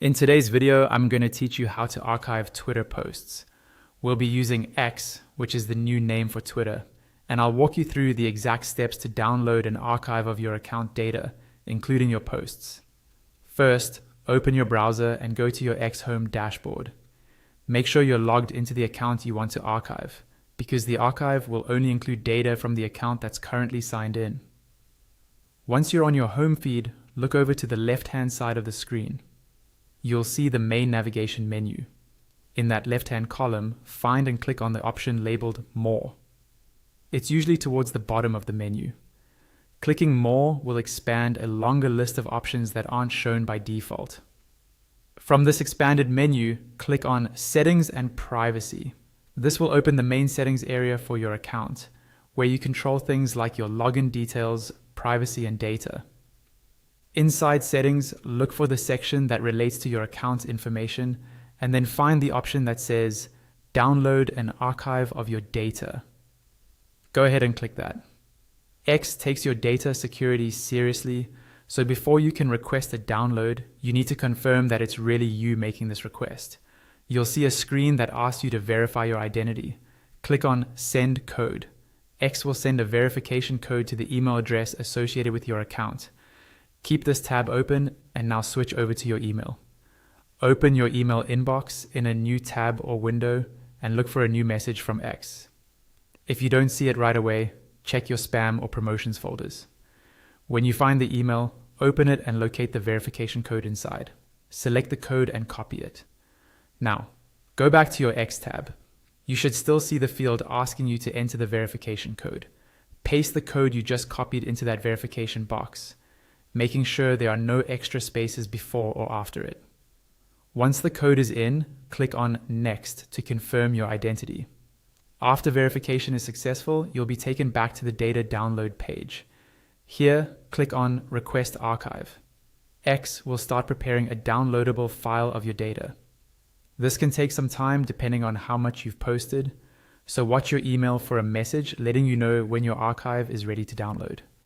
In today's video, I'm going to teach you how to archive Twitter posts. We'll be using X, which is the new name for Twitter, and I'll walk you through the exact steps to download an archive of your account data, including your posts. First, open your browser and go to your X Home dashboard. Make sure you're logged into the account you want to archive, because the archive will only include data from the account that's currently signed in. Once you're on your home feed, look over to the left-hand side of the screen. You'll see the main navigation menu. In that left-hand column, find and click on the option labeled More. It's usually towards the bottom of the menu. Clicking More will expand a longer list of options that aren't shown by default. From this expanded menu, click on Settings and Privacy. This will open the main settings area for your account, where you control things like your login details, privacy, and data. Inside Settings, look for the section that relates to your account information, and then find the option that says Download an archive of your data. Go ahead and click that. X takes your data security seriously, so before you can request a download, you need to confirm that it's really you making this request. You'll see a screen that asks you to verify your identity. Click on Send Code. X will send a verification code to the email address associated with your account. Keep this tab open and now switch over to your email. Open your email inbox in a new tab or window and look for a new message from X. If you don't see it right away, check your spam or promotions folders. When you find the email, open it and locate the verification code inside. Select the code and copy it. Now, go back to your X tab. You should still see the field asking you to enter the verification code. Paste the code you just copied into that verification box, making sure there are no extra spaces before or after it. Once the code is in, click on Next to confirm your identity. After verification is successful, you'll be taken back to the data download page. Here, click on Request Archive. X will start preparing a downloadable file of your data. This can take some time depending on how much you've posted, so watch your email for a message letting you know when your archive is ready to download.